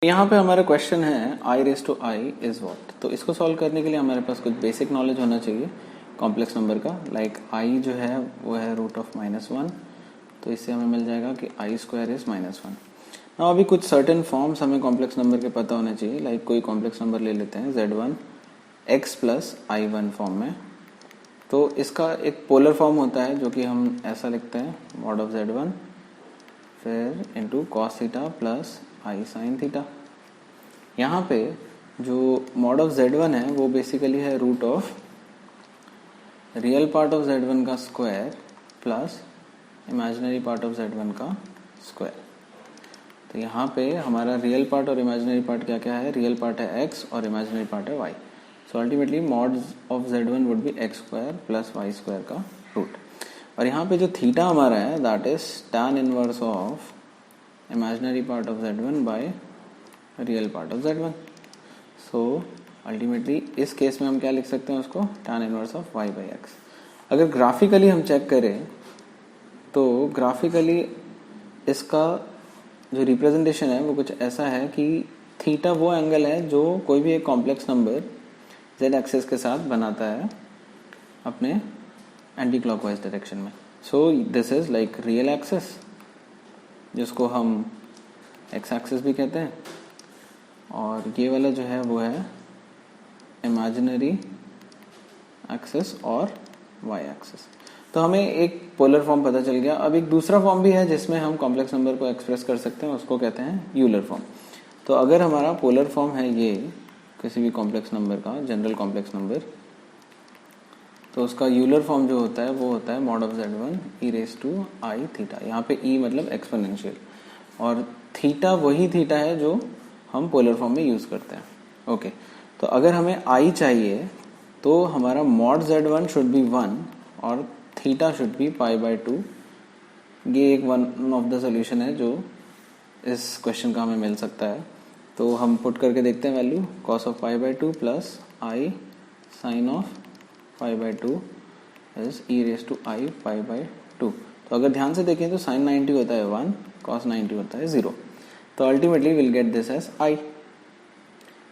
यहाँ पे हमारा क्वेश्चन है i raise to i is what. तो इसको सॉल्व करने के लिए हमारे पास कुछ बेसिक नॉलेज होना चाहिए कॉम्प्लेक्स नंबर का। लाइक आई जो है वो है √(-1), तो इससे हमें मिल जाएगा कि i² इज -1। ना अभी कुछ सर्टेन फॉर्म्स हमें कॉम्प्लेक्स नंबर के पता होने चाहिए। लाइक कोई कॉम्प्लेक्स नंबर ले लेते हैं z1 x + i1 फॉर्म में। तो इसका एक पोलर फॉर्म होता है जो कि हम ऐसा लिखते हैं mod of z1 फिर into cos theta plus i sin theta. यहाँ पे जो mod of z1 है वो बेसिकली है root of real part of z1 का square plus imaginary part of z1 का स्क्वायर। तो यहाँ पे हमारा रियल पार्ट और इमेजिनरी पार्ट क्या क्या है? रियल पार्ट है x और इमेजिनरी पार्ट है y। So ultimately mod of z1 would be x² plus y² का रूट। और यहाँ पे जो थीटा हमारा है that is tan inverse of imaginary part of z1 by real part of z1। so ultimately इस case में हम क्या लिख सकते हैं उसको tan inverse of y by x। अगर ग्राफिकली हम चेक करें तो ग्राफिकली इसका जो रिप्रेजेंटेशन है वो कुछ ऐसा है कि थीटा वो एंगल है जो कोई भी एक कॉम्प्लेक्स नंबर z एक्सिस के साथ बनाता है अपने एंटी क्लॉकवाइज डायरेक्शन में। So this is like real axis जिसको हम एक्स एक्सिस भी कहते हैं, और ये वाला जो है वो है इमेजिनरी एक्सिस और वाई एक्सिस। तो हमें एक पोलर फॉर्म पता चल गया। अब एक दूसरा फॉर्म भी है जिसमें हम कॉम्प्लेक्स नंबर को एक्सप्रेस कर सकते हैं, उसको कहते हैं यूलर फॉर्म। तो अगर हमारा पोलर फॉर्म है ये किसी भी कॉम्प्लेक्स नंबर का, जनरल कॉम्प्लेक्स नंबर, तो उसका यूलर फॉर्म जो होता है वो होता है mod of z1 e⁻⁴ theta. यहाँ पे e मतलब एक्सपोनेंशियल और थीटा वही थीटा है जो हम पोलर फॉर्म में यूज करते हैं। ओके, तो अगर हमें i चाहिए तो हमारा mod z1 शुड बी 1 और थीटा शुड बी π/2। ये एक वन ऑफ द सोल्यूशन है जो इस क्वेश्चन का हमें मिल सकता है। तो हम पुट करके देखते हैं value cos of π/2 plus i sin of π/2 is e⁻⁴ π/2। तो अगर ध्यान से देखें तो sin 90 होता है 1, cos 90 होता है 0। तो ultimately will get this as i।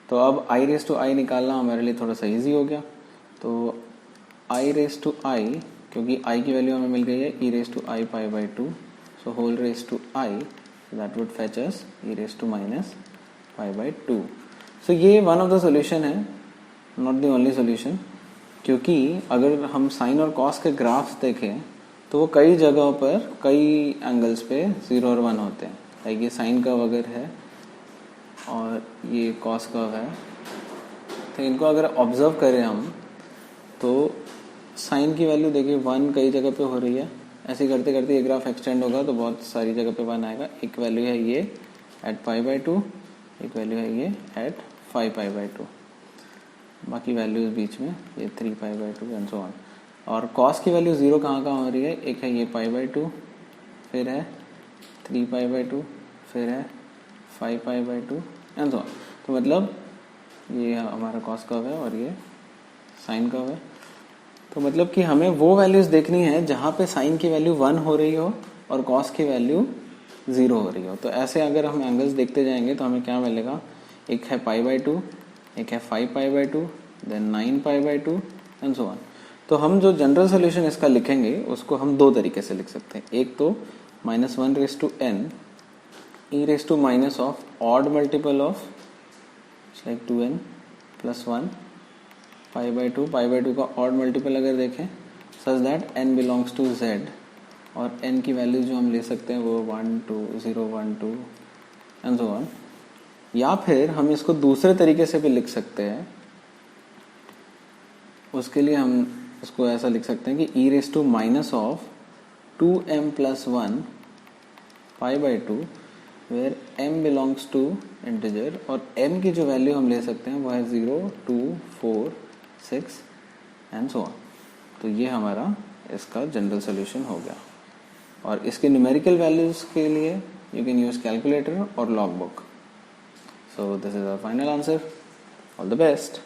तो अब i⁻⁴ निकालना हमारे लिए थोड़ा सा इजी हो गया। तो i⁻⁴ क्योंकि i की वैल्यू हमें मिल गई है e⁻⁴ π/2, so whole raise to i that would fetch us e⁻⁻⁴ so ये वन ऑफ द सोल्यूशन है, नॉट द ओनली सोल्यूशन। क्योंकि अगर हम साइन और कॉस के ग्राफ्स देखें तो वो कई जगहों पर कई एंगल्स पे 0 और 1 होते हैं। लाइक ये साइन कर्व अगर है और ये कॉस कर्व है, तो इनको अगर ऑब्जर्व करें हम तो साइन की वैल्यू देखिए 1 कई जगह पे हो रही है। ऐसे करते करते ये ग्राफ एक्सटेंड होगा तो बहुत सारी जगह पे 1 आएगा। एक वैल्यू है ये एट π/2, एक वैल्यू है ये एट 5π/2, बाकी वैल्यूज बीच में ये 3π/2 एंड सो ऑन। और कॉस की वैल्यू 0 कहाँ कहाँ हो रही है? एक है ये π/2, फिर है 3π/2, फिर है 5π/2 एंड सो ऑन। तो मतलब ये हमारा कॉस कर्व है और ये साइन कर्व है। तो मतलब कि हमें वो वैल्यूज देखनी है जहाँ पे साइन की वैल्यू 1 हो रही हो और कॉस की वैल्यू 0 हो रही हो। तो ऐसे अगर हम एंगल्स देखते जाएंगे तो हमें क्या मिलेगा? एक है π/2, एक है 5π/2, देन 9π/2 एंड सो ऑन। तो हम जो जनरल सोल्यूशन इसका लिखेंगे उसको हम दो तरीके से लिख सकते हैं। एक तो -1/n e⁻⁻ of odd multiple of like 2n + 1 π/2 का ऑड मल्टीपल अगर देखें such that n belongs to z और n की वैल्यू जो हम ले सकते हैं वो 1 2 0 1 2 एंड सो ऑन। या फिर हम इसको दूसरे तरीके से भी लिख सकते हैं। उसके लिए हम इसको ऐसा लिख सकते हैं कि e⁻⁻ of 2m + 1 π/2 where m belongs to integer, और m की जो वैल्यू हम ले सकते हैं वो है 0 2 4 6 एंड सो ऑन। तो ये हमारा इसका जनरल सोल्यूशन हो गया। और इसके न्यूमेरिकल वैल्यूज के लिए यू कैन यूज कैलकुलेटर और log book. So this is our final answer. All the best.